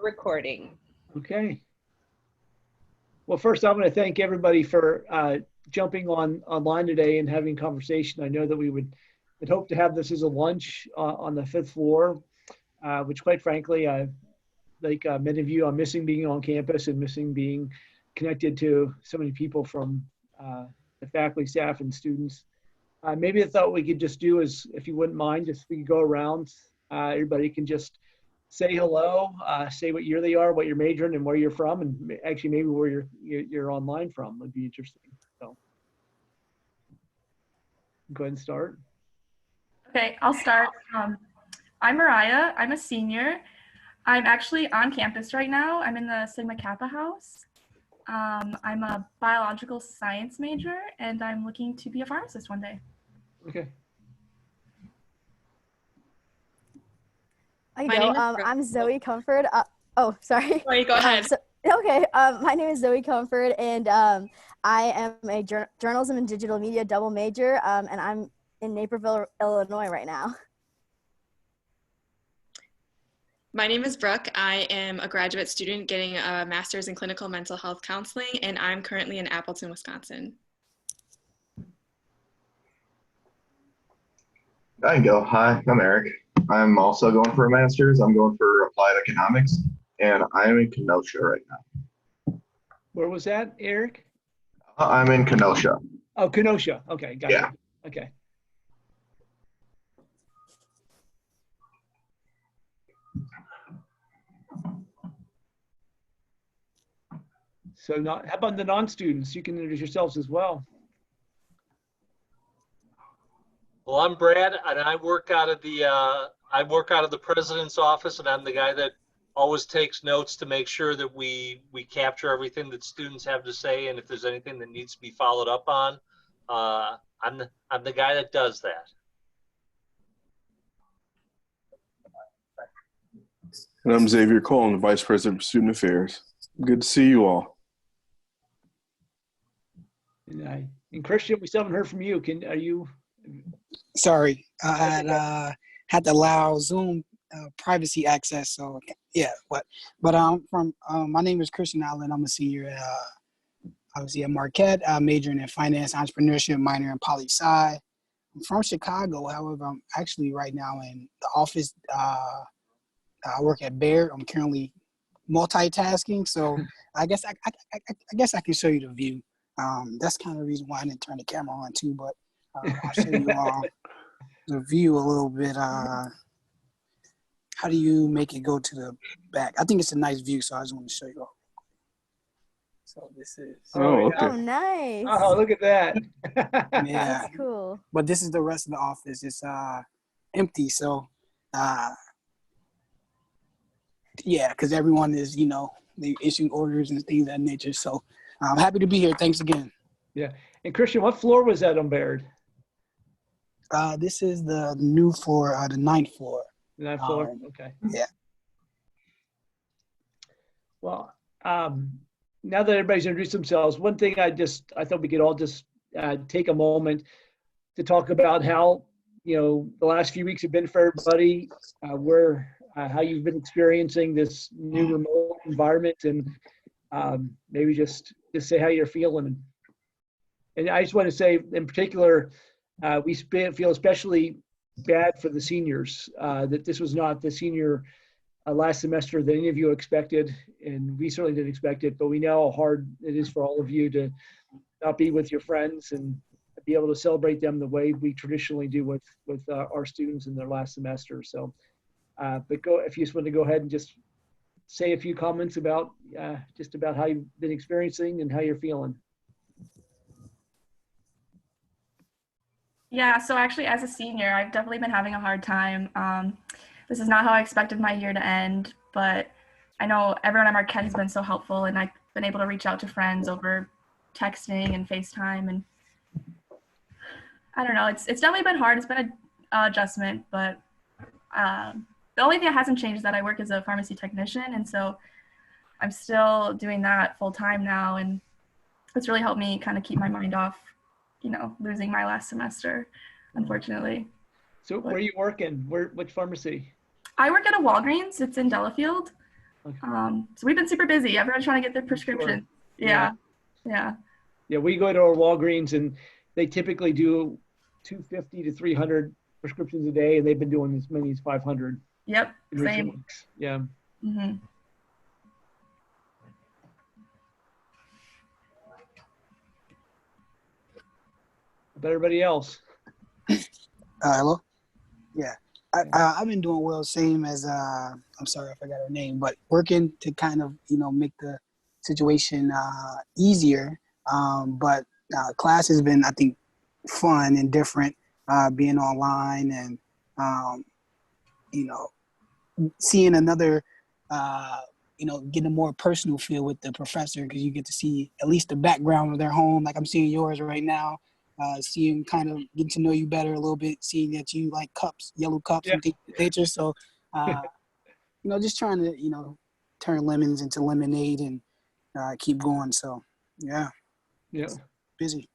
recording. Okay. Well, first, I'm going to thank everybody for jumping online today and having conversation. I know that we would hope to have this as a lunch on the 5th floor, which quite frankly, like many of you, I'm missing being on campus and missing being connected to so many people from the faculty, staff, and students. Maybe I thought we could just do is, if you wouldn't mind, just we could go around. Everybody can just say hello, say what year they are, what you're majoring, and where you're from, and actually maybe where you're online from would be interesting. So go ahead and start. Okay, I'll start. I'm Mariah. I'm a senior. I'm actually on campus right now. I'm in the Sigma Kappa house. I'm a biological science major, and I'm looking to be a pharmacist one day. Okay. I go. I'm Zoe Comerford. Oh, sorry. Sorry, go ahead. Okay. My name is Zoe Comerford, and I am a journalism and digital media double major, and I'm in Naperville, Illinois right now. My name is Brooke. I am a graduate student getting a master's in clinical mental health counseling, and I'm currently in Appleton, Wisconsin. I can go. Hi, I'm Eric. I'm also going for a master's. I'm going for applied economics, and I'm in Kenosha right now. Where was that, Eric? I'm in Kenosha. Oh, Kenosha. Okay, got it. Okay. So how about the non-students? You can introduce yourselves as well. Well, I'm Brad, and I work out of the president's office, and I'm the guy that always takes notes to make sure that we capture everything that students have to say, and if there's anything that needs to be followed up on, I'm the guy that does that. And I'm Xavier Cole, I'm the Vice President for Student Affairs. Good to see you all. And Christian, we still haven't heard from you. Are you? Sorry, I had to allow Zoom privacy access. So yeah, but my name is Christian Allen. I'm a senior at obviously at Marquette, majoring in finance, entrepreneurship, minor in poli-sci. I'm from Chicago. However, I'm actually right now in the office. I work at Baird. I'm currently multitasking, so I guess I can show you the view. That's kind of the reason why I didn't turn the camera on too, but I'll show you the view a little bit. How do you make it go to the back? I think it's a nice view, so I just want to show you all. So this is. Oh, okay. Oh, nice. Oh, look at that. Yeah. That's cool. But this is the rest of the office. It's empty, so yeah, because everyone is, they issuing orders and things of that nature. So I'm happy to be here. Thanks again. Yeah. And Christian, what floor was that on Baird? This is the new floor, the 9th floor. The 9th floor? Okay. Yeah. Well, now that everybody's introduced themselves, one thing I thought we could all just take a moment to talk about how, the last few weeks have been for everybody, how you've been experiencing this new remote environment, and maybe just say how you're feeling. And I just want to say, in particular, we feel especially bad for the seniors, that this was not the senior last semester that any of you expected, and we certainly didn't expect it, but we know how hard it is for all of you to not be with your friends and be able to celebrate them the way we traditionally do with our students in their last semester. So, but if you just want to go ahead and just say a few comments about just about how you've been experiencing and how you're feeling. Yeah, so actually as a senior, I've definitely been having a hard time. This is not how I expected my year to end, but I know everyone at Marquette has been so helpful, and I've been able to reach out to friends over texting and FaceTime, and I don't know, it's definitely been hard. It's been an adjustment, but the only thing that hasn't changed is that I work as a pharmacy technician, and so I'm still doing that full time now, and it's really helped me kind of keep my mind off, losing my last semester, unfortunately. So where are you working? Which pharmacy? I work at a Walgreens. It's in Delafield. So we've been super busy. Everyone's trying to get their prescription. Sure. Yeah. Yeah, we go to our Walgreens and they typically do 250 to 300 prescriptions a day, and they've been doing as many as 500 Yep. in recent Same. weeks. Yeah. Mm-hmm. About everybody else. Hello? Yeah. I've been doing well, same as, I'm sorry, I forgot her name, but working to kind of, make the situation easier. But class has been, I think, fun and different, being online and, seeing another, getting a more personal feel with the professor, because you get to see at least the background of their home. Like I'm seeing yours right now. Seeing kind of getting to know you better a little bit, seeing that you like cups, yellow cups and things of that nature. So, just trying to, turn lemons into lemonade and keep going. So, yeah. Busy.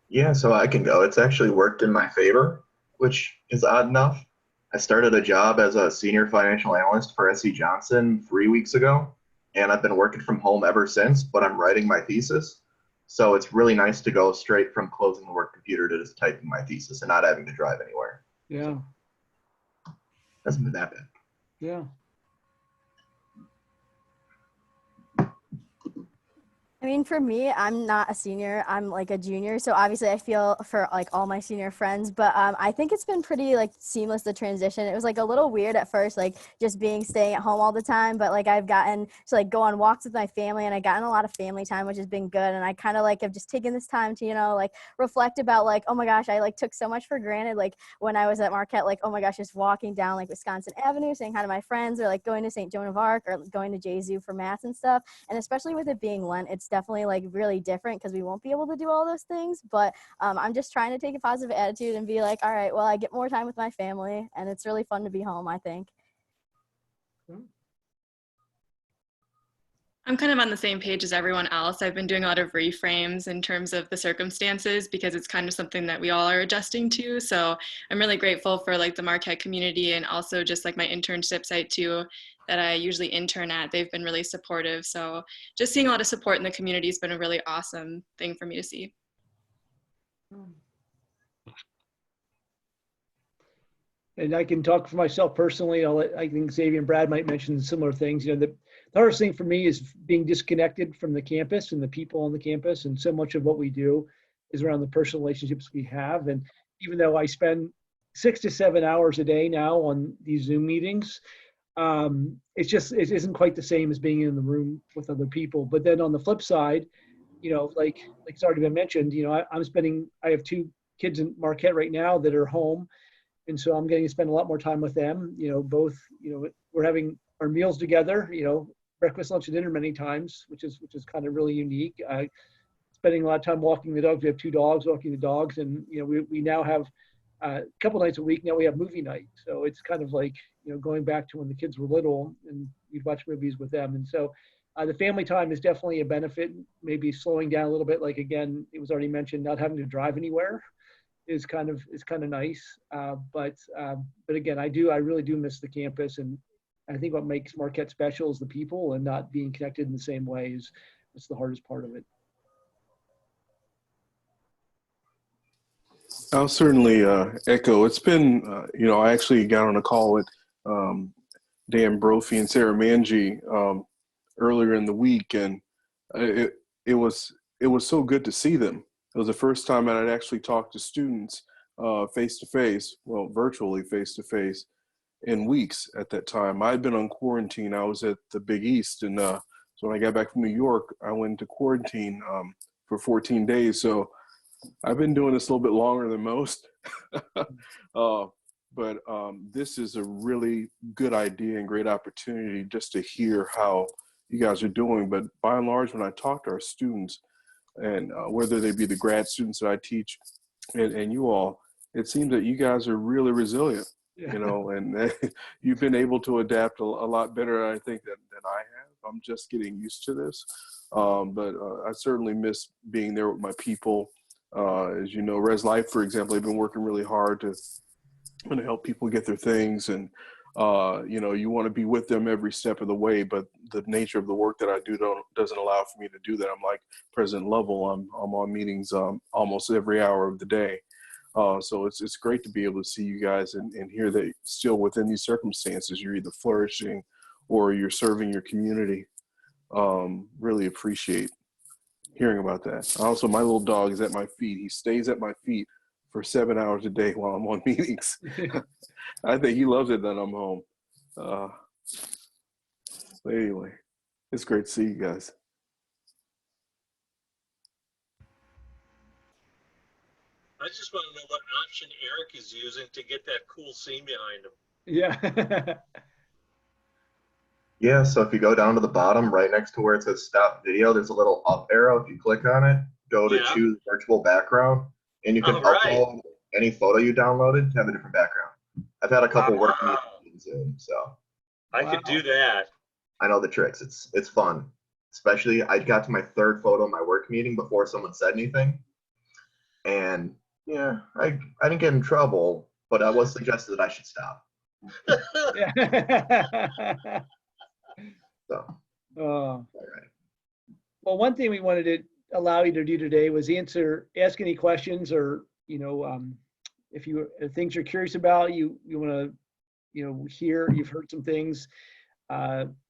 Yeah, so I can go. It's actually worked in my favor, which is odd enough. I started a job as a senior financial analyst for SC Johnson 3 weeks ago, and I've been working from home ever since, but I'm writing my thesis. So it's really nice to go straight from closing the work computer to just typing my thesis and not having to drive anywhere. Yeah. Hasn't been that bad. Yeah. I mean, for me, I'm not a senior. I'm like a junior. So obviously I feel for like all my senior friends, but I think it's been pretty like seamless, the transition. It was like a little weird at first, like just staying at home all the time. But like I've gotten to like go on walks with my family, and I've gotten a lot of family time, which has been good. And I kind of like have just taken this time to, like reflect about like, oh my gosh, I like took so much for granted. Like when I was at Marquette, like, oh my gosh, just walking down like Wisconsin Avenue, saying hi to my friends, or like going to St. Joan of Arc or going to JZU for math and stuff. And especially with it being Lent, it's definitely like really different because we won't be able to do all those things. But I'm just trying to take a positive attitude and be like, all right, well, I get more time with my family, and it's really fun to be home, I think. I'm kind of on the same page as everyone else. I've been doing a lot of reframes in terms of the circumstances because it's kind of something that we all are adjusting to. So I'm really grateful for like the Marquette community, and also just like my internship site too that I usually intern at. They've been really supportive. So just seeing a lot of support in the community has been a really awesome thing for me to see. And I can talk for myself personally. I think Xavier and Brad might mention similar things. The hardest thing for me is being disconnected from the campus and the people on the campus. And so much of what we do is around the personal relationships we have. And even though I spend 6 to 7 hours a day now on these Zoom meetings, it isn't quite the same as being in the room with other people. But then on the flip side, like it's already been mentioned, I have 2 kids in Marquette right now that are home. And so I'm getting to spend a lot more time with them. Both, we're having our meals together, breakfast, lunch, and dinner many times, which is kind of really unique. Spending a lot of time walking the dogs. We have 2 dogs, walking the dogs. And, we now have a couple nights a week. Now we have movie night. So it's kind of like, going back to when the kids were little and we'd watch movies with them. And so the family time is definitely a benefit, maybe slowing down a little bit. Like, again, it was already mentioned, not having to drive anywhere is kind of nice. But again, I really do miss the campus. And I think what makes Marquette special is the people, and not being connected in the same way is the hardest part of it. I'll certainly echo. It's been, I actually got on a call with Dan Brophy and Sarah Manji earlier in the week, and it was so good to see them. It was the first time that I'd actually talked to students face-to-face, well, virtually face-to-face, in weeks at that time. I'd been on quarantine. I was at the Big East, and so when I got back from New York, I went into quarantine for 14 days. So I've been doing this a little bit longer than most. But this is a really good idea and great opportunity just to hear how you guys are doing. But by and large, when I talk to our students, and whether they be the grad students that I teach and you all, it seems that you guys are really resilient, and you've been able to adapt a lot better, I think, than I have. I'm just getting used to this. But I certainly miss being there with my people. As you know, Res Life, for example, they've been working really hard to help people get their things. And You want to be with them every step of the way, but the nature of the work that I do doesn't allow for me to do that. I'm like President Lovell. I'm on meetings almost every hour of the day. So it's great to be able to see you guys and hear that still within these circumstances, you're either flourishing or you're serving your community. Really appreciate hearing about that. Also, my little dog is at my feet. He stays at my feet for 7 hours a day while I'm on meetings. I think he loves it that I'm home. But anyway, it's great to see you guys. I just want to know what option Eric is using to get that cool scene behind him. Yeah. Yeah, so if you go down to the bottom, right next to where it says stop video, there's a little up arrow. If you click on it, go to choose virtual background, and you can upload any photo you downloaded to have a different background. I've had a couple work meetings in Zoom, so. I could do that. I know the tricks. It's fun. Especially, I got to my third photo of my work meeting before someone said anything. And yeah, I didn't get in trouble, but I was suggested that I should stop. So, all right. Well, one thing we wanted to allow you to do today was ask any questions, or if things you're curious about, you want to hear, you've heard some things,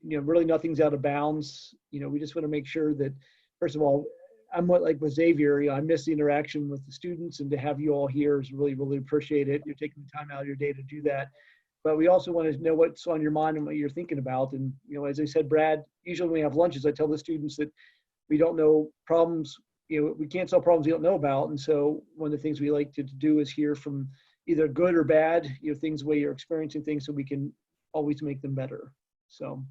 really nothing's out of bounds. We just want to make sure that, first of all, I'm like with Xavier, I miss the interaction with the students, and to have you all here is really, really appreciate it. You're taking the time out of your day to do that. But we also want to know what's on your mind and what you're thinking about. And, as I said, Brad, usually when we have lunches, I tell the students that we don't know problems, we can't solve problems we don't know about. And so one of the things we like to do is hear from either good or bad, things, the way you're experiencing things, so we can always make them better. So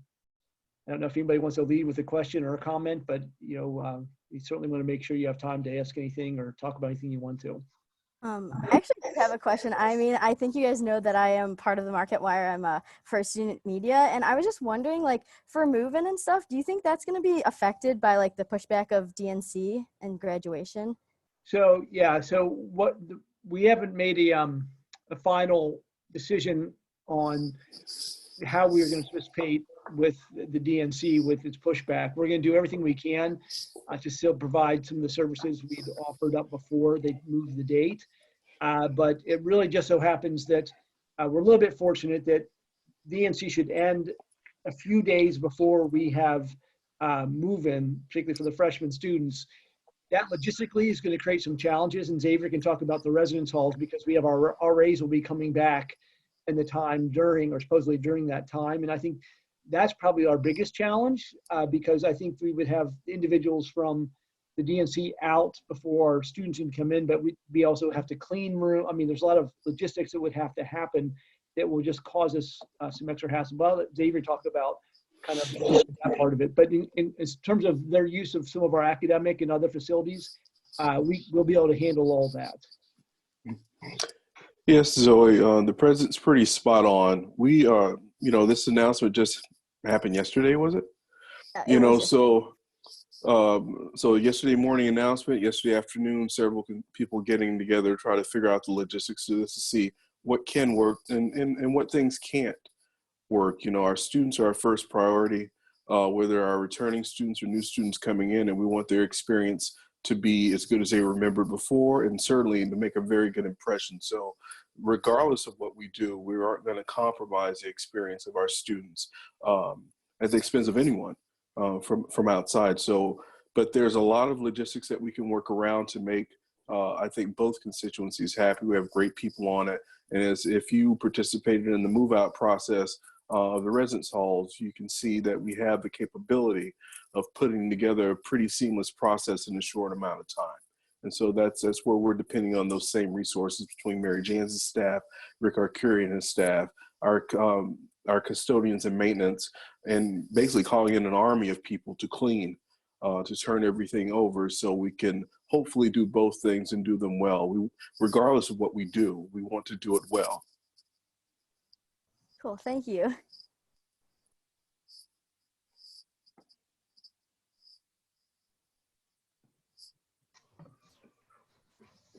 I don't know if anybody wants to lead with a question or a comment, but, we certainly want to make sure you have time to ask anything or talk about anything you want to. I actually did have a question. I mean, I think you guys know that I am part of the Market Wire. I'm for student media, and I was just wondering, like, for move-in and stuff, do you think that's going to be affected by like the pushback of DNC and graduation? So yeah, we haven't made a final decision on how we are going to participate with the DNC with its pushback. We're going to do everything we can to still provide some of the services we'd offered up before they moved the date. But it really just so happens that we're a little bit fortunate that DNC should end a few days before we have move-in, particularly for the freshman students. That logistically is going to create some challenges, and Xavier can talk about the residence halls, because we have our RAs will be coming back in the time during, or supposedly during that time. And I think that's probably our biggest challenge, because I think we would have individuals from the DNC out before our students can come in, but we also have to clean room. I mean, there's a lot of logistics that would have to happen that will just cause us some extra hassle. Well, Xavier talked about kind of that part of it, but in terms of their use of some of our academic and other facilities, we'll be able to handle all that. Yes, Zoe, the president's pretty spot on. We are, this announcement just happened yesterday, was it? So yesterday morning announcement, yesterday afternoon, several people getting together to try to figure out the logistics of this, to see what can work and what things can't work. Our students are our first priority, whether our returning students or new students coming in, and we want their experience to be as good as they remembered before, and certainly to make a very good impression. So regardless of what we do, we aren't going to compromise the experience of our students at the expense of anyone from outside. So, but there's a lot of logistics that we can work around to make, I think, both constituencies happy. We have great people on it. And as if you participated in the move out process of the residence halls, you can see that we have the capability of putting together a pretty seamless process in a short amount of time. And so that's where we're depending on those same resources between Mary Jan's staff, Rick Arcuri and his staff, our custodians and maintenance, and basically calling in an army of people to clean, to turn everything over, so we can hopefully do both things and do them well. Regardless of what we do, we want to do it well. Cool, thank you.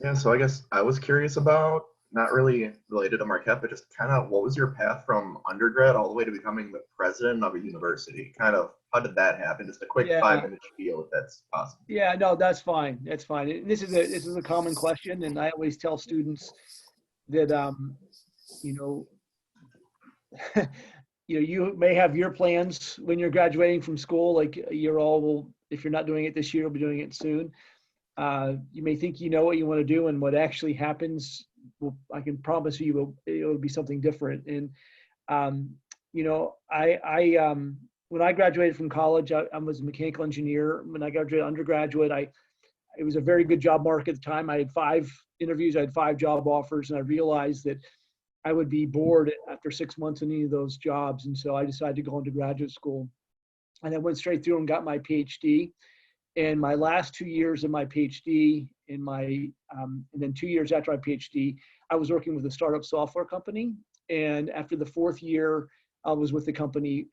Yeah, so I guess I was curious about not really related to Marquette, but just kind of what was your path from undergrad all the way to becoming the president of a university? Kind of how did that happen? Just a quick Yeah. 5-minute spiel if that's possible. Yeah, no, that's fine. That's fine. This is a common question, and I always tell students that you know, you may have your plans when you're graduating from school. Like you're all will, if you're not doing it this year, you'll be doing it soon. You may think you know what you want to do, and what actually happens, I can promise you, it'll be something different. And when I graduated from college, I was a mechanical engineer. When I graduated undergraduate, it was a very good job market at the time. I had 5 interviews, I had 5 job offers, and I realized that I would be bored after 6 months in any of those jobs. And so I decided to go into graduate school. And I went straight through and got my PhD. And my last 2 years of my PhD, and then 2 years after my PhD, I was working with a startup software company. And after the 4th year I was with the company,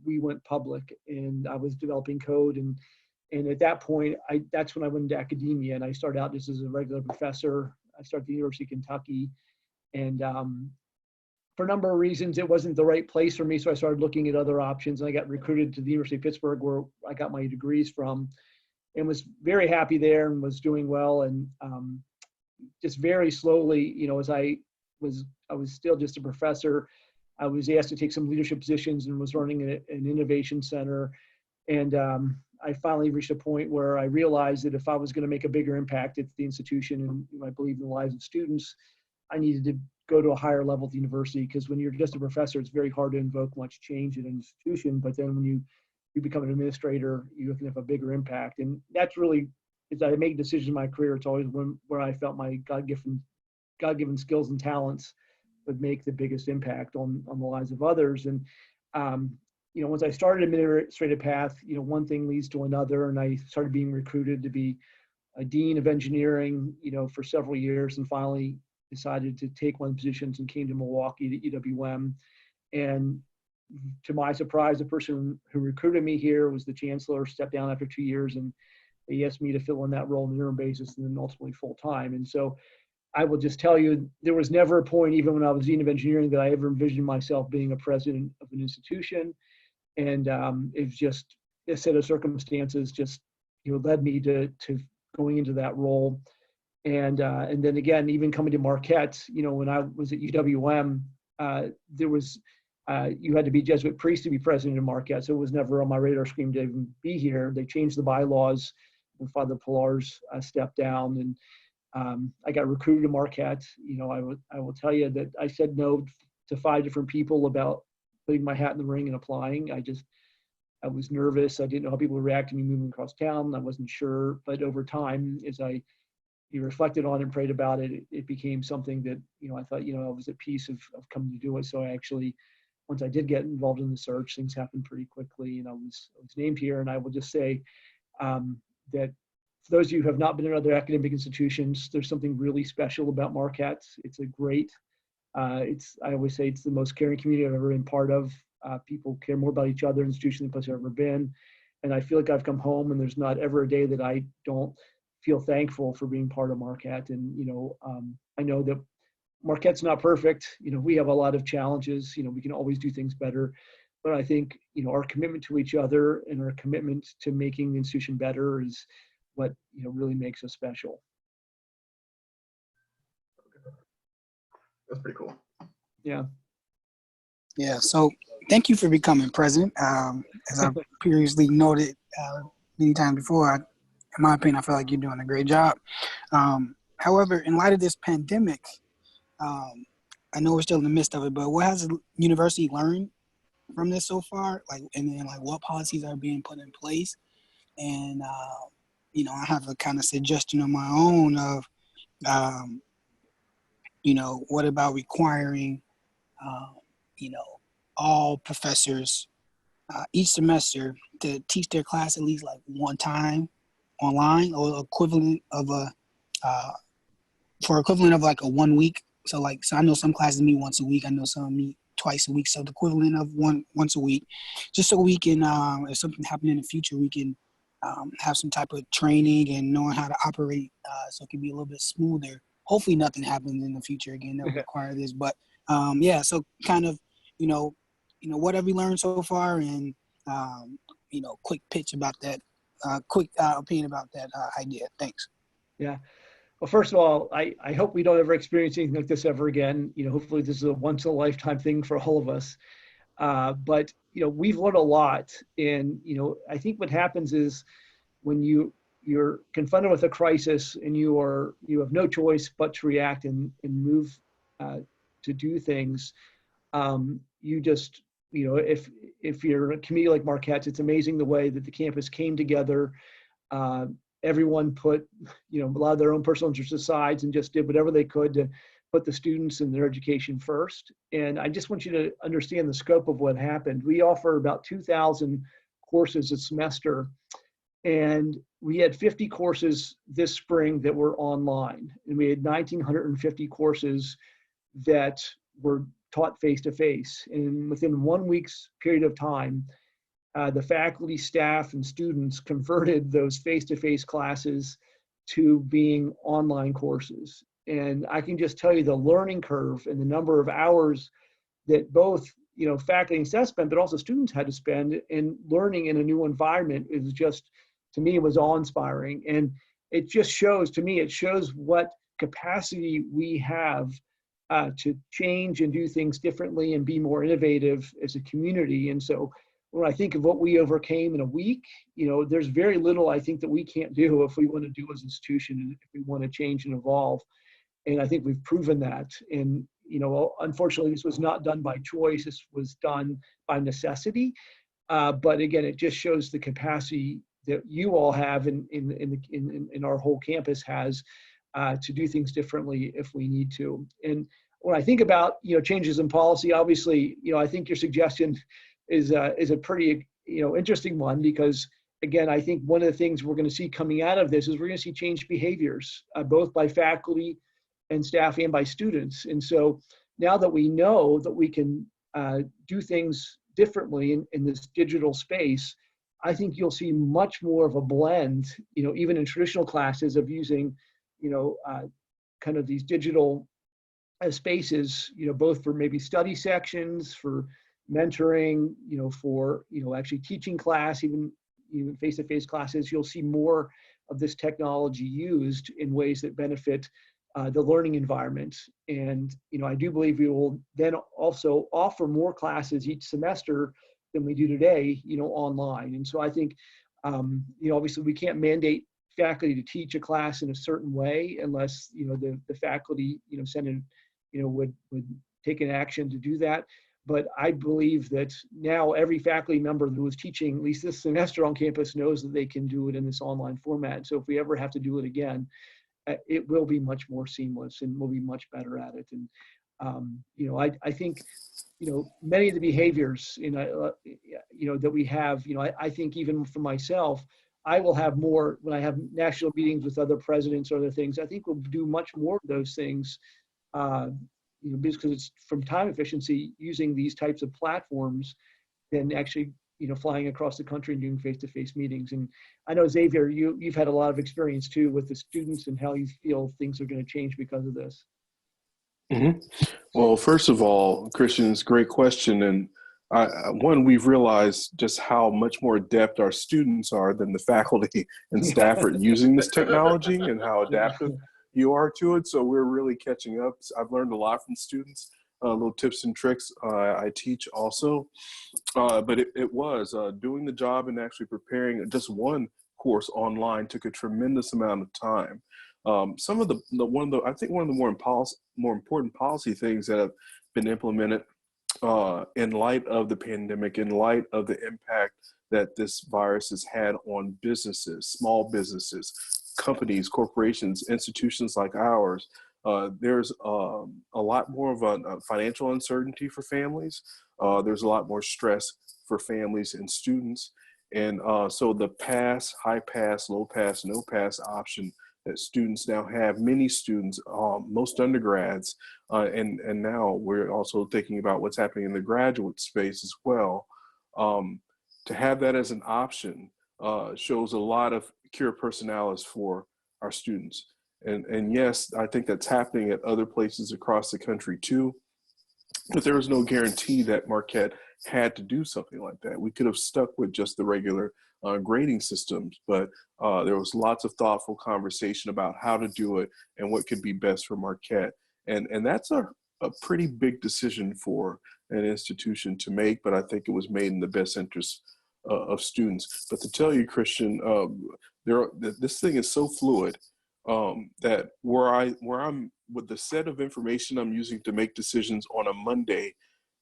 we went public, and I was developing code. And at that point, that's when I went into academia, and I started out just as a regular professor. I started at the University of Kentucky, and for a number of reasons, it wasn't the right place for me. So I started looking at other options, and I got recruited to the University of Pittsburgh, where I got my degrees from, and was very happy there and was doing well. And just very slowly, as I was still just a professor, I was asked to take some leadership positions and was running an innovation center. And I finally reached a point where I realized that if I was going to make a bigger impact at the institution, and I believe in the lives of students, I needed to go to a higher level at the university, because when you're just a professor, it's very hard to invoke much change in an institution. But then when you become an administrator, you can have a bigger impact. And that's really, as I make decisions in my career, it's always where I felt my God-given skills and talents would make the biggest impact on the lives of others. And once I started administrative path, one thing leads to another, and I started being recruited to be a dean of engineering, for several years, and finally decided to take one of the positions and came to Milwaukee to EWM. And to my surprise, the person who recruited me here was the chancellor, stepped down after 2 years, and they asked me to fill in that role on an interim basis and then ultimately full time. And so I will just tell you, there was never a point, even when I was dean of engineering, that I ever envisioned myself being a president of an institution. And it's just a set of circumstances just led me to going into that role. And then again, even coming to Marquette, when I was at UWM, there was you had to be Jesuit priest to be president of Marquette, so it was never on my radar screen to even be here. They changed the bylaws when Father Pillar's stepped down, and I got recruited to Marquette. I will tell you that I said no to 5 different people about putting my hat in the ring and applying. I was nervous. I didn't know how people would react to me moving across town. I wasn't sure. But over time, as I reflected on it and prayed about it, it became something that, I thought, I was at peace of coming to do it. So I actually, once I did get involved in the search, things happened pretty quickly, and I was named here. And I will just say that for those of you who have not been in other academic institutions, there's something really special about Marquette. It's a great, I always say it's the most caring community I've ever been part of. People care more about each other in the institution than place I've ever been. And I feel like I've come home, and there's not ever a day that I don't feel thankful for being part of Marquette. And, I know that Marquette's not perfect. We have a lot of challenges. We can always do things better. But I think, our commitment to each other and our commitment to making the institution better is what, really makes us special. That's pretty cool. Yeah. Yeah. So thank you for becoming president. As I previously noted many times before, in my opinion, I feel like you're doing a great job. However, in light of this pandemic, I know we're still in the midst of it, but what has the university learned from this so far? And then what policies are being put in place? And, I have a kind of suggestion of my own of, what about requiring, all professors each semester to teach their class at least one time online, or equivalent of a 1 week. So I know some classes meet once a week. I know some meet twice a week. So the equivalent of once a week, just so we can, if something happened in the future, we can have some type of training and knowing how to operate, so it can be a little bit smoother hopefully nothing happens in the future again that will require this. But yeah, so kind of, what have we learned so far, and quick pitch about that, quick opinion about that idea. Thanks. Yeah. Well, first of all, I hope we don't ever experience anything like this ever again. Hopefully this is a once in a lifetime thing for all of us. But we've learned a lot, and I think what happens is when you're confronted with a crisis and you have no choice but to react and move to do things. You just if you're a community like Marquette, it's amazing the way that the campus came together. Everyone put a lot of their own personal interests aside and just did whatever they could to put the students and their education first. And I just want you to understand the scope of what happened. We offer about 2,000 courses a semester, and we had 50 courses this spring that were online, and we had 1,950 courses that were taught face-to-face. And within 1 week's period of time, the faculty, staff, and students converted those face-to-face classes to being online courses. And I can just tell you the learning curve and the number of hours that both faculty and staff spent, but also students had to spend in learning in a new environment is just, to me, it was awe-inspiring. And it just shows, to me, it shows what capacity we have to change and do things differently and be more innovative as a community. And so when I think of what we overcame in a week, there's very little I think that we can't do if we want to do as an institution and if we want to change and evolve. And I think we've proven that. And, unfortunately, this was not done by choice. This was done by necessity. But again, it just shows the capacity that you all have in our whole campus has to do things differently if we need to. And when I think about, changes in policy, obviously, I think your suggestion is a pretty, interesting one, because again, I think one of the things we're going to see coming out of this is we're going to see changed behaviors, both by faculty and staff and by students. And so now that we know that we can do things differently in this digital space, I think you'll see much more of a blend, even in traditional classes, of using, kind of these digital spaces, both for maybe study sections, for mentoring, for, actually teaching class, even face-to-face classes. You'll see more of this technology used in ways that benefit the learning environment. And, I do believe we will then also offer more classes each semester than we do today, online. And so I think, obviously we can't mandate faculty to teach a class in a certain way unless, the faculty, send in, would take an action to do that. But I believe that now every faculty member who is teaching, at least this semester on campus, knows that they can do it in this online format. So if we ever have to do it again, it will be much more seamless and we'll be much better at it. And, I think, many of the behaviors, that we have, I think even for myself, I will have more when I have national meetings with other presidents or other things. I think we'll do much more of those things, because it's from time efficiency using these types of platforms than actually, flying across the country and doing face-to-face meetings. And I know, Xavier, you've had a lot of experience too with the students and how you feel things are going to change because of this. Mm-hmm. Well, first of all, Christian, it's a great question. And one, we've realized just how much more adept our students are than the faculty and staff at using this technology and how adaptive you are to it. So we're really catching up. I've learned a lot from students, little tips and tricks I teach also. But it was doing the job and actually preparing just one course online took a tremendous amount of time. Some of I think one of the more important policy things that have been implemented in light of the pandemic, in light of the impact that this virus has had on businesses, small businesses, companies, corporations, institutions like ours. There's a lot more of a financial uncertainty for families. There's a lot more stress for families and students. And so the pass, high pass, low pass, no pass option that students now have, many students, most undergrads, and now we're also thinking about what's happening in the graduate space as well. To have that as an option shows a lot of cure personalis for our students. And yes, I think that's happening at other places across the country too. But there was no guarantee that Marquette had to do something like that. We could have stuck with just the regular grading systems, but there was lots of thoughtful conversation about how to do it and what could be best for Marquette. And that's a pretty big decision for an institution to make, but I think it was made in the best interest of students. But to tell you, Christian, this thing is so fluid that where I'm with the set of information I'm using to make decisions on a Monday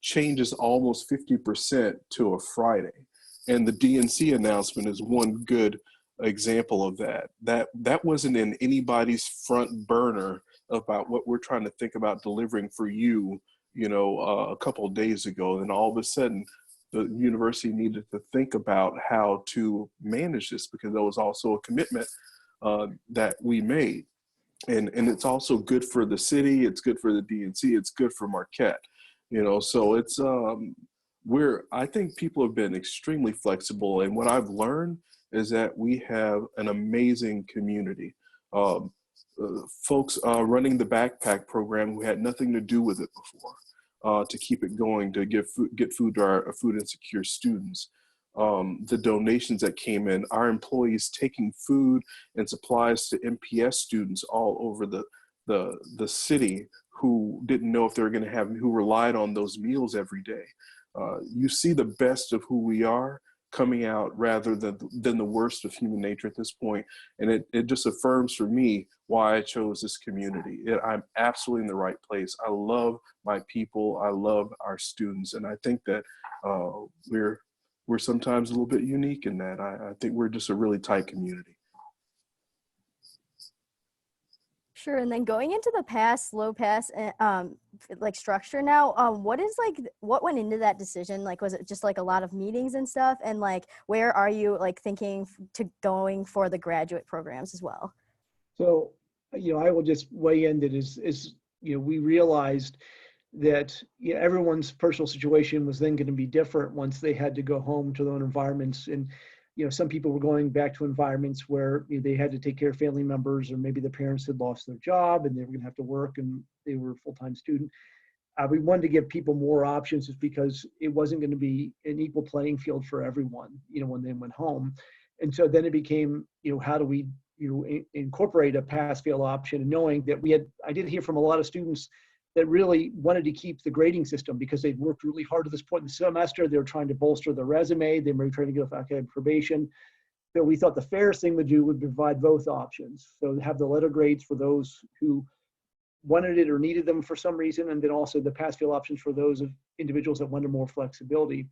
changes almost 50% to a Friday. And the DNC announcement is one good example of that. That wasn't in anybody's front burner about what we're trying to think about delivering for you, a couple of days ago. And all of a sudden, the university needed to think about how to manage this, because that was also a commitment that we made. And it's also good for the city, it's good for the DNC, it's good for Marquette, so it's, I think people have been extremely flexible. And what I've learned is that we have an amazing community. Folks running the backpack program who had nothing to do with it before, to keep it going, to get food to our food insecure students. The donations that came in, our employees taking food and supplies to MPS students all over the city who didn't know if they were going to have, who relied on those meals every day. You see the best of who we are coming out rather than the worst of human nature at this point. And it just affirms for me why I chose this community. I'm absolutely in the right place. I love my people. I love our students. And I think that we're sometimes a little bit unique in that. I think we're just a really tight community. Sure. And then going into the pass, low pass, like structure now, what went into that decision? Like, was it just like a lot of meetings and stuff? And like, where are you like thinking to going for the graduate programs as well? So, I will just weigh in that we realized that everyone's personal situation was then going to be different once they had to go home to their own environments. And some people were going back to environments where they had to take care of family members, or maybe the parents had lost their job and they were going to have to work and they were a full-time student. We wanted to give people more options just because it wasn't going to be an equal playing field for everyone, when they went home. And so then it became, how do we incorporate a pass-fail option, and knowing that I did hear from a lot of students that really wanted to keep the grading system because they'd worked really hard at this point in the semester. They were trying to bolster their resume. They were trying to get off academic probation. So we thought the fairest thing to do would provide both options. So have the letter grades for those who wanted it or needed them for some reason, and then also the pass-fail options for those of individuals that wanted more flexibility.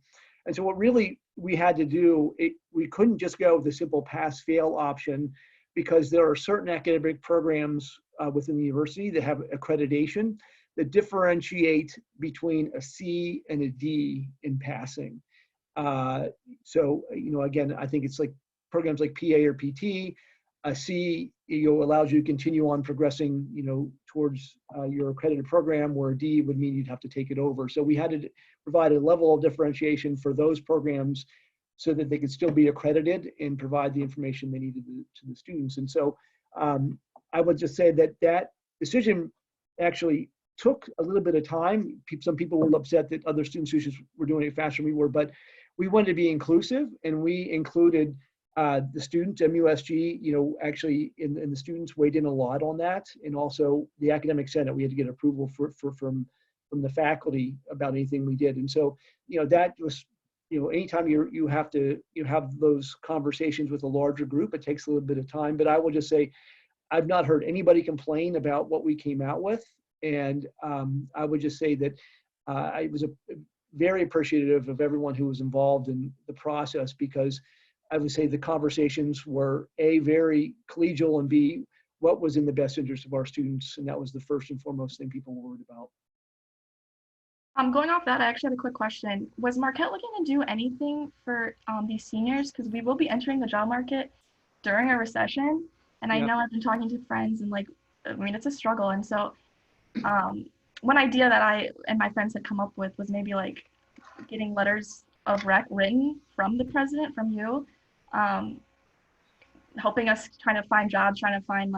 And so what really we had to do, we couldn't just go with the simple pass-fail option, because there are certain academic programs within the university that have accreditation that differentiate between a C and a D in passing. So, again, I think it's like programs like PA or PT. A C, allows you to continue on progressing, towards your accredited program, where a D would mean you'd have to take it over. So we had to provide a level of differentiation for those programs so that they could still be accredited and provide the information they needed to the students. And so I would just say that decision actually took a little bit of time. Some people were upset that other student associations were doing it faster than we were, but we wanted to be inclusive, and we included the students. MUSG, actually in the students weighed in a lot on that, and also the academic senate. We had to get approval from the faculty about anything we did, and so that was anytime you have to have those conversations with a larger group, it takes a little bit of time. But I will just say, I've not heard anybody complain about what we came out with. And I would just say that I was very appreciative of everyone who was involved in the process, because I would say the conversations were A, very collegial, and B, what was in the best interest of our students. And that was the first and foremost thing people were worried about. Going off that, I actually had a quick question. Was Marquette looking to do anything for these seniors? Because we will be entering the job market during a recession. And I know I've been talking to friends, and it's a struggle. And so one idea that I and my friends had come up with was maybe like getting letters of rec written from the president, from you, helping us trying to find jobs, trying to find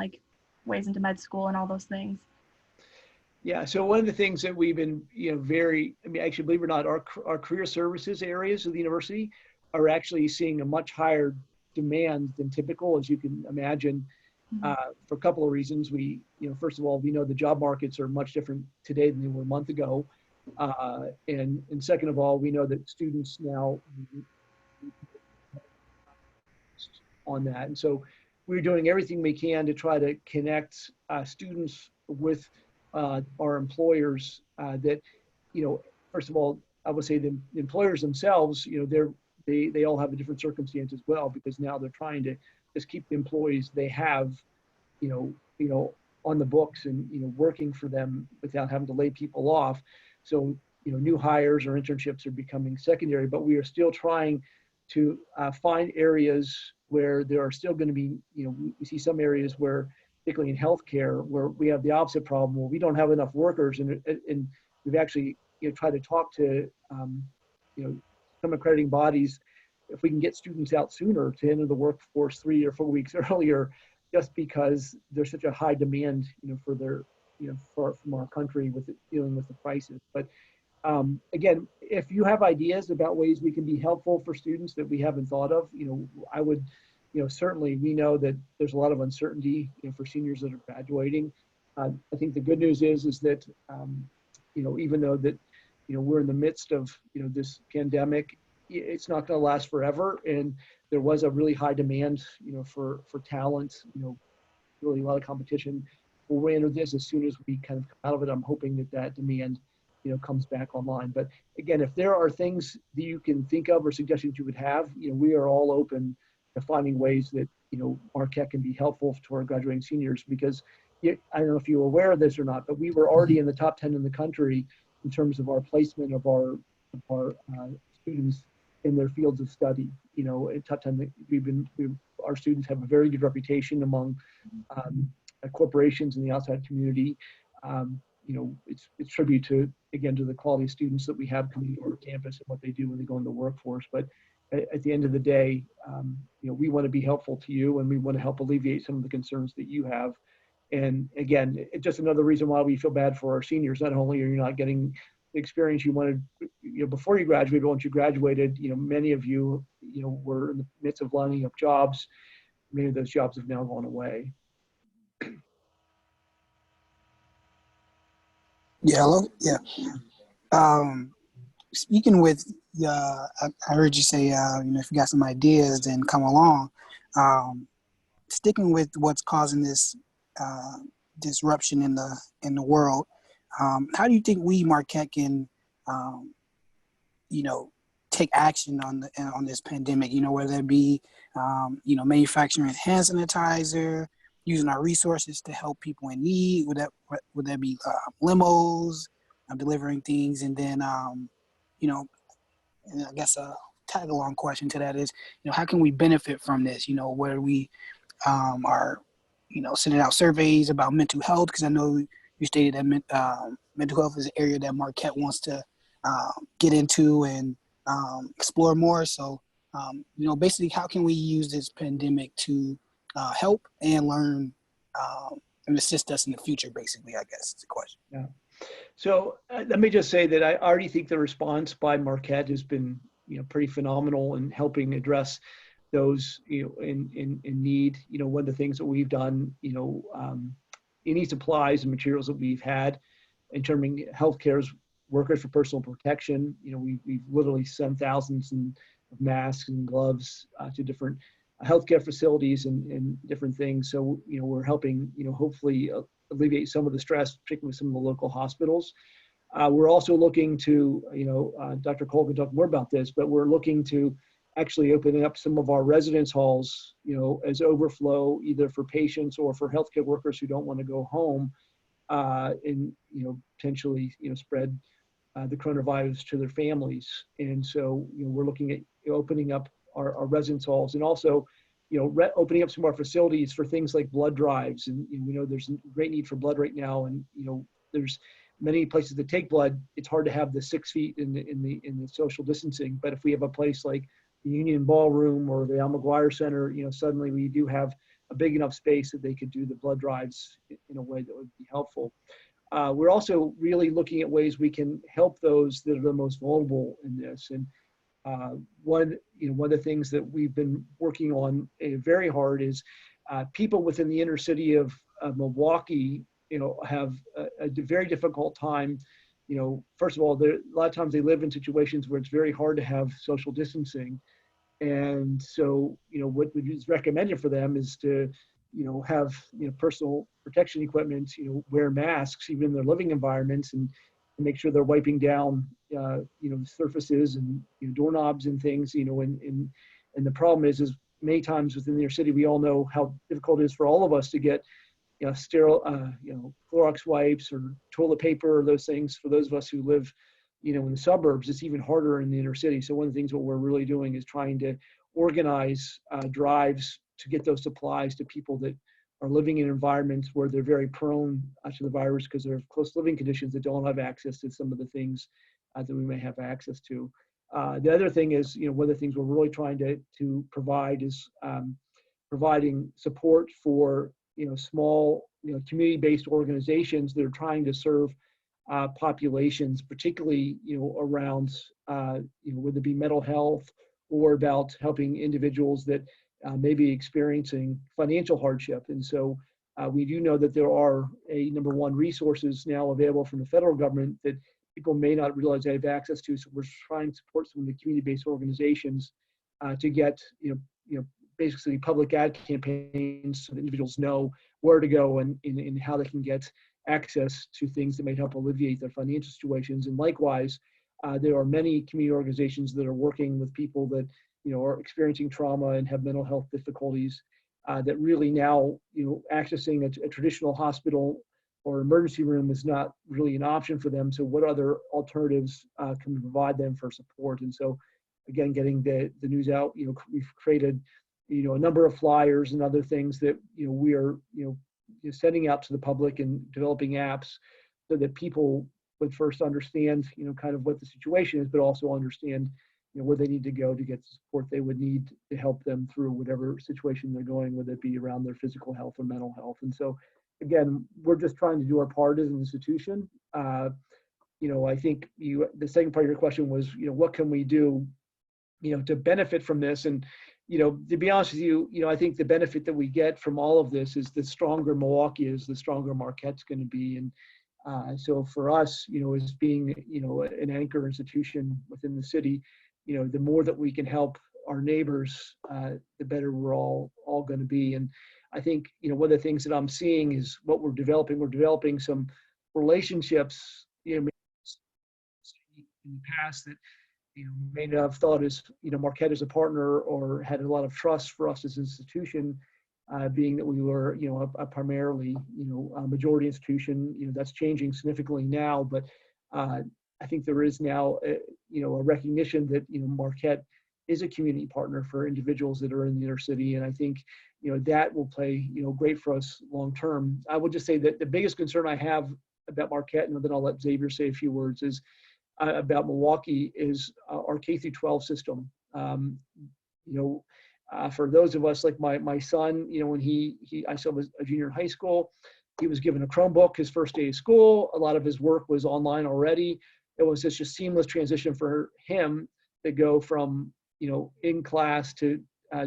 ways into med school and all those things. Yeah, so one of the things that we've been, actually, believe it or not, our career services areas of the university are actually seeing a much higher demand than typical, as you can imagine, for a couple of reasons. First of all, we know the job markets are much different today than they were a month ago. And second of all, we know that students now on that. And so we're doing everything we can to try to connect students with our employers that, first of all, I would say the employers themselves, they all have a different circumstance as well, because now they're trying to just keep the employees they have, on the books and, working for them without having to lay people off. So, new hires or internships are becoming secondary, but we are still trying to find areas where there are still going to be, we see some areas where, particularly in healthcare, where we have the opposite problem, where we don't have enough workers, and we've actually tried to talk to some accrediting bodies if we can get students out sooner to enter the workforce 3 or 4 weeks earlier, just because there's such a high demand, for their, from our country with dealing with the crisis. But again, if you have ideas about ways we can be helpful for students that we haven't thought of, I would, certainly we know that there's a lot of uncertainty, for seniors that are graduating. I think the good news is that, even though that, we're in the midst of, this pandemic, it's not going to last forever. And there was a really high demand, for talent, really a lot of competition. We'll enter this as soon as we kind of come out of it. I'm hoping that demand, comes back online. But again, if there are things that you can think of or suggestions you would have, we are all open to finding ways that, Marquette can be helpful to our graduating seniors, because I don't know if you're aware of this or not, but we were already in the top 10 in the country in terms of our placement of our students in their fields of study. In top 10, our students have a very good reputation among corporations in the outside community. It's tribute to, again, to the quality of students that we have coming to our campus and what they do when they go into the workforce. But at the end of the day, we want to be helpful to you, and we want to help alleviate some of the concerns that you have. And again, it's just another reason why we feel bad for our seniors. Not only are you not getting the experience you wanted, before you graduated, but once you graduated, many of you, were in the midst of lining up jobs. Many of those jobs have now gone away. Yeah, hello. Yeah. Speaking with, I heard you say, if you got some ideas, then come along. Sticking with what's causing this disruption in the world, how do you think we, Marquette, can, take action on this pandemic? Whether it be, manufacturing hand sanitizer, using our resources to help people in need. Would that be limos, delivering things, and then and I guess a tag along question to that is, how can we benefit from this? Where we are, sending out surveys about mental health, because I know you stated that mental health is an area that Marquette wants to get into and explore more. So, basically, how can we use this pandemic to help and learn and assist us in the future, basically, I guess is the question. Yeah. So let me just say that I already think the response by Marquette has been, pretty phenomenal in helping address those, in need. One of the things that we've done, any supplies and materials that we've had in terms of healthcare's workers for personal protection, we've literally sent thousands of masks and gloves to different healthcare facilities and different things. So, we're helping, hopefully alleviate some of the stress, particularly with some of the local hospitals. We're also looking to, Dr. Cole can talk more about this, but we're looking to actually open up some of our residence halls, as overflow, either for patients or for healthcare workers who don't want to go home, and, potentially, spread the coronavirus to their families. And so, we're looking at opening up our residence halls, and also, opening up some of our facilities for things like blood drives. And we know there's a great need for blood right now, and there's many places that take blood. It's hard to have the 6 feet in the social distancing, but if we have a place like the Union Ballroom or the Al McGuire Center, suddenly we do have a big enough space that they could do the blood drives in a way that would be helpful. We're also really looking at ways we can help those that are the most vulnerable in this. And one of the things that we've been working on very hard is people within the inner city of Milwaukee, have a very difficult time. First of all, a lot of times they live in situations where it's very hard to have social distancing. And so, what is recommended for them is to, have, personal protection equipment, wear masks, even in their living environments, and make sure they're wiping down, surfaces and doorknobs and things, and the problem is many times within the inner city, we all know how difficult it is for all of us to get, sterile, Clorox wipes or toilet paper or those things. For those of us who live, in the suburbs, it's even harder in the inner city. So one of the things what we're really doing is trying to organize drives to get those supplies to people that are living in environments where they're very prone to the virus because they're close living conditions that don't have access to some of the things that we may have access to. The other thing is, one of the things we're really trying to provide is providing support for, small, community-based organizations that are trying to serve populations, particularly, around, whether it be mental health or about helping individuals that may be experiencing financial hardship. And so we do know that there are number one, resources now available from the federal government that people may not realize they have access to. So we're trying to support some of the community-based organizations to get, basically public ad campaigns so that individuals know where to go and how they can get access to things that may help alleviate their financial situations. And likewise, there are many community organizations that are working with people that, are experiencing trauma and have mental health difficulties that really now, accessing a traditional hospital or emergency room is not really an option for them. So what other alternatives can we provide them for support? And so again, getting the news out, we've created, a number of flyers and other things that, we are, sending out to the public and developing apps so that people would first understand, kind of what the situation is, but also understand, where they need to go to get the support they would need to help them through whatever situation they're going, whether it be around their physical health or mental health. And so, again, we're just trying to do our part as an institution. I think the second part of your question was, what can we do, to benefit from this? And, to be honest with you, I think the benefit that we get from all of this is the stronger Milwaukee is, the stronger Marquette's going to be. And so for us, as being, an anchor institution within the city, the more that we can help our neighbors, the better we're all going to be. And I think, one of the things that I'm seeing is what we're developing some relationships, in the past that, may not have thought as, Marquette as a partner or had a lot of trust for us as an institution, being that we were, a primarily, a majority institution. That's changing significantly now, but I think there is now, a recognition that, Marquette is a community partner for individuals that are in the inner city. And I think, that will play, great for us long term. I would just say that the biggest concern I have about Marquette, and then I'll let Xavier say a few words, is about Milwaukee is our K-12 system. For those of us like my son, when I still was a junior in high school, he was given a Chromebook his first day of school. A lot of his work was online already. It was just a seamless transition for him to go from, in class to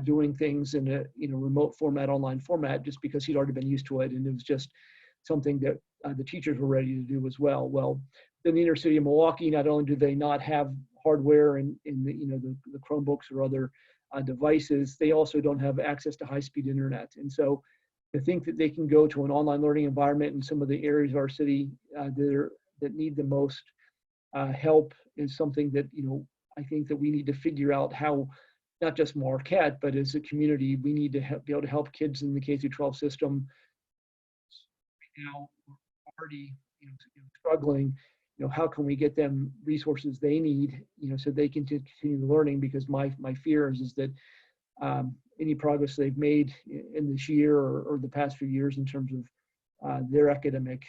doing things in a, remote format, online format, just because he'd already been used to it. And it was just something that the teachers were ready to do as well. Well, in the inner city of Milwaukee, not only do they not have hardware in the Chromebooks or other devices, they also don't have access to high-speed internet. And so to think that they can go to an online learning environment in some of the areas of our city that need the most help is something that, I think that we need to figure out how, not just Marquette, but as a community, we need to be able to help kids in the K-12 system right now already struggling. How can we get them resources they need, so they can continue learning? Because my fear is that any progress they've made in this year or the past few years in terms of their academic,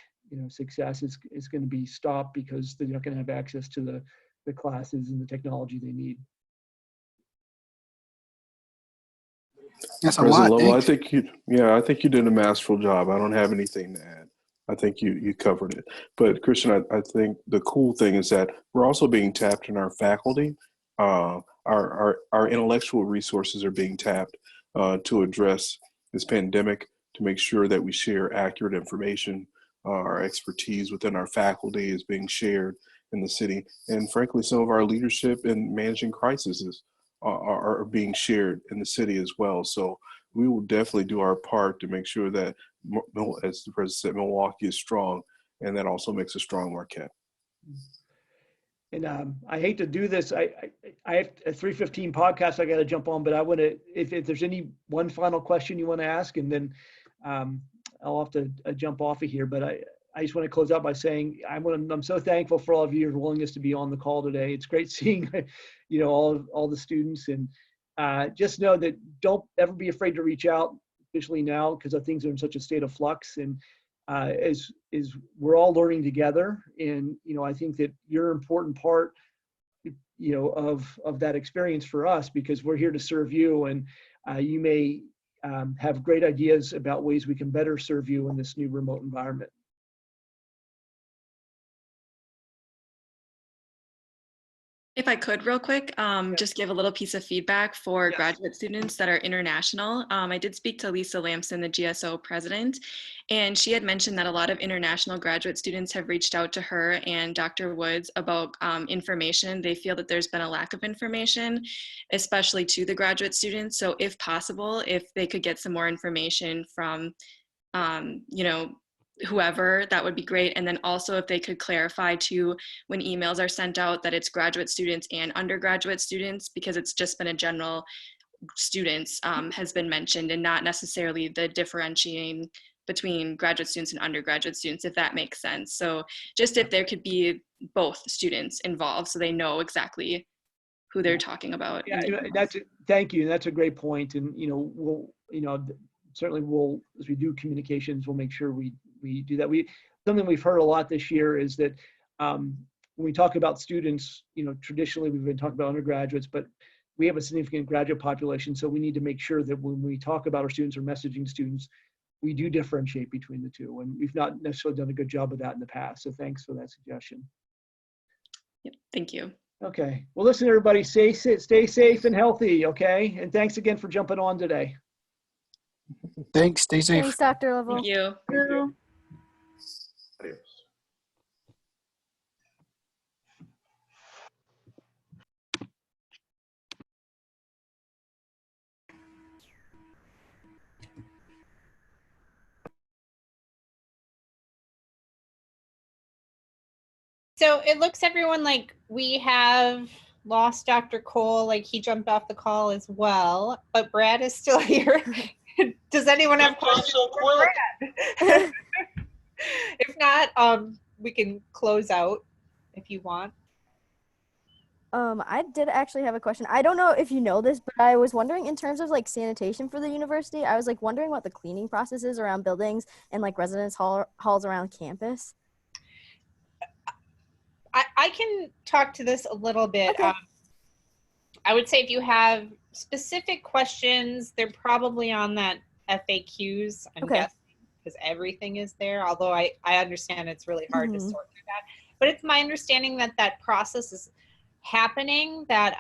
success is going to be stopped because they're not going to have access to the classes and the technology they need. That's a President lot. Lovell, I Thanks. think I think you did a masterful job. I don't have anything to add. I think you covered it. But Christian, I think the cool thing is that we're also being tapped in our faculty. Our intellectual resources are being tapped to address this pandemic, to make sure that we share accurate information. Our expertise within our faculty is being shared in the city. And frankly, some of our leadership in managing crises are being shared in the city as well. So we will definitely do our part to make sure that, as the president said, Milwaukee is strong, and that also makes a strong Marquette. And I hate to do this. I have a 3:15 podcast I got to jump on, but I want to, if there's any one final question you want to ask, and then I'll have to jump off of here. But I just want to close out by saying I'm so thankful for all of your willingness to be on the call today. It's great seeing, all the students, and just know that don't ever be afraid to reach out, especially now because things are in such a state of flux. And as we're all learning together, and I think that you're an important part, of that experience for us, because we're here to serve you, and you may have great ideas about ways we can better serve you in this new remote environment. If I could real quick, just give a little piece of feedback for Yes. graduate students that are international. I did speak to Lisa Lamson, the GSO president, and she had mentioned that a lot of international graduate students have reached out to her and Dr. Woods about information. They feel that there's been a lack of information, especially to the graduate students. So if possible, if they could get some more information from, whoever, that would be great. And then also if they could clarify too, when emails are sent out, that it's graduate students and undergraduate students, because it's just been a general students has been mentioned, and not necessarily the differentiating between graduate students and undergraduate students, if that makes sense. So just if there could be both students involved, so they know exactly who they're talking about. Yeah, thank you. That's a great point. And we'll certainly as we do communications, we'll make sure we do that. Something we've heard a lot this year is that when we talk about students, traditionally we've been talking about undergraduates, but we have a significant graduate population. So we need to make sure that when we talk about our students or messaging students, we do differentiate between the two. And we've not necessarily done a good job of that in the past. So thanks for that suggestion. Yep, thank you. Okay. Well, listen, everybody, stay safe and healthy. Okay. And thanks again for jumping on today. Thanks. Stay safe. Thanks, Dr. Lovell. Thank you. Thank you. Adios. So it looks, everyone, like we have lost Dr. Cole. Like he jumped off the call as well, but Brad is still here. Does anyone have questions for Brad? If not, we can close out if you want. I did actually have a question. I don't know if you know this, but I was wondering, in terms of like sanitation for the university, I was like wondering what the cleaning process is around buildings and like residence halls around campus. I can talk to this a little bit. Okay. I would say if you have specific questions, they're probably on that FAQs, I'm guessing, because everything is there. Although I understand it's really hard to sort through that. But it's my understanding that that process is happening, that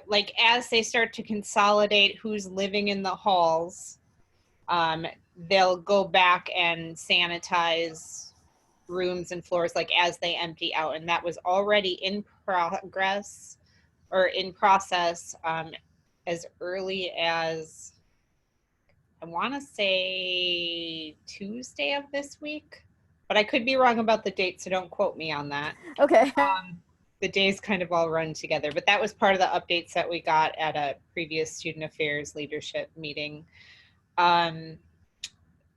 like as they start to consolidate who's living in the halls, they'll go back and sanitize rooms and floors like as they empty out, and that was already in progress or in process as early as I want to say Tuesday of this week, but I could be wrong about the date, so don't quote me on that. Okay. The days kind of all run together, but that was part of the updates that we got at a previous student affairs leadership meeting.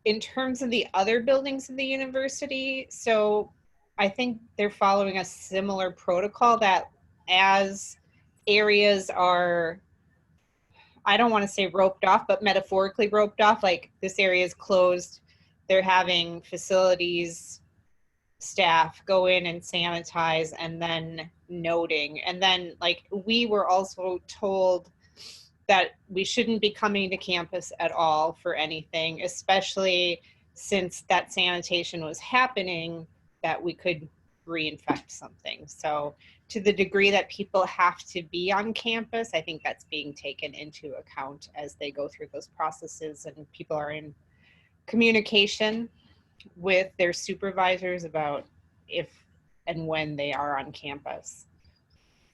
In terms of the other buildings of the university, so I think they're following a similar protocol, that as areas are, I don't want to say roped off, but metaphorically roped off, like this area is closed, they're having facilities staff go in and sanitize and then noting. And then like we were also told that we shouldn't be coming to campus at all for anything, especially since that sanitation was happening, that we could reinfect something. So to the degree that people have to be on campus, I think that's being taken into account as they go through those processes, and people are in communication with their supervisors about if and when they are on campus.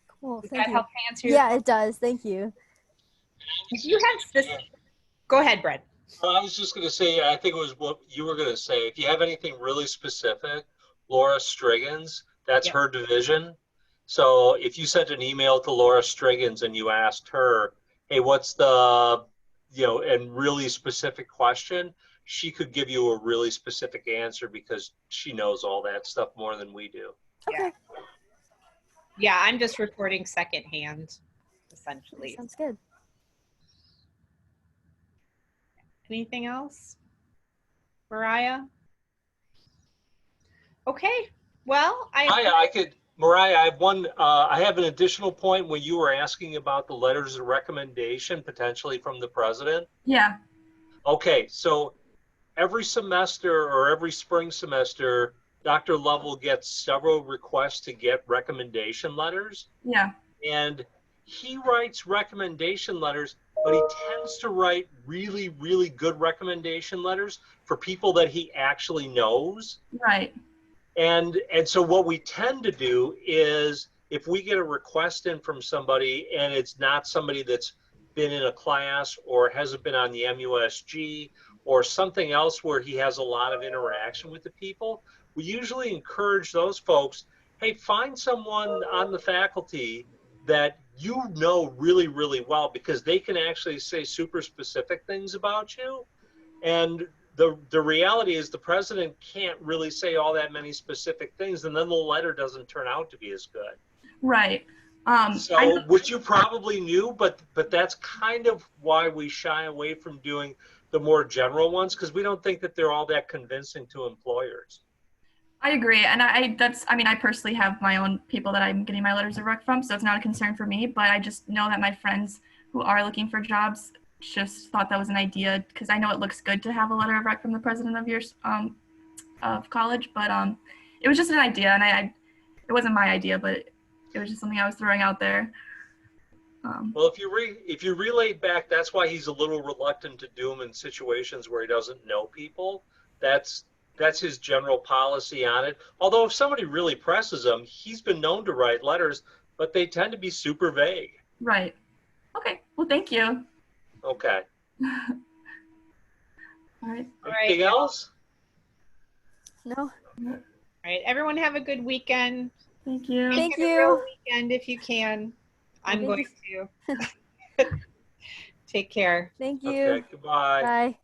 Cool. Does Thank that you. help to answer your Yeah, it does. Thank you. Do you have specific? Go ahead, Brett. I was just going to say, I think it was what you were going to say. If you have anything really specific, Laura Striggins, that's Yep. her division. So if you sent an email to Laura Striggins and you asked her, hey, what's the, and really specific question, she could give you a really specific answer because she knows all that stuff more than we do. Okay. Yeah, I'm just reporting secondhand, essentially. Sounds good. Anything else? Mariah? Okay, well, Mariah, I have an additional point when you were asking about the letters of recommendation potentially from the president. Yeah. Okay, so every semester or every spring semester, Dr. Lovell gets several requests to get recommendation letters. Yeah. And he writes recommendation letters, but he tends to write really, really good recommendation letters for people that he actually knows. Right. And so what we tend to do is if we get a request in from somebody and it's not somebody that's been in a class or hasn't been on the MUSG or something else where he has a lot of interaction with the people, we usually encourage those folks, hey, find someone on the faculty that you know really, really well, because they can actually say super specific things about you. And the reality is the president can't really say all that many specific things, and then the letter doesn't turn out to be as good. Right. Which you probably knew, but that's kind of why we shy away from doing the more general ones, because we don't think that they're all that convincing to employers. I agree, and I personally have my own people that I'm getting my letters of rec from, so it's not a concern for me. But I just know that my friends who are looking for jobs just thought that was an idea, because I know it looks good to have a letter of rec from the president of your of college, but it was just an idea, and it wasn't my idea, but it was just something I was throwing out there. Well, if you relate back, that's why he's a little reluctant to do them in situations where he doesn't know people. That's his general policy on it. Although if somebody really presses him, he's been known to write letters, but they tend to be super vague. Right. Okay. Well, thank you. Okay. All right. Anything else? No. All right, everyone have a good weekend. Thank you. Thank Make it a real you. weekend if you can. I'm Thank going to. Take care. Thank you. Okay, goodbye. Bye.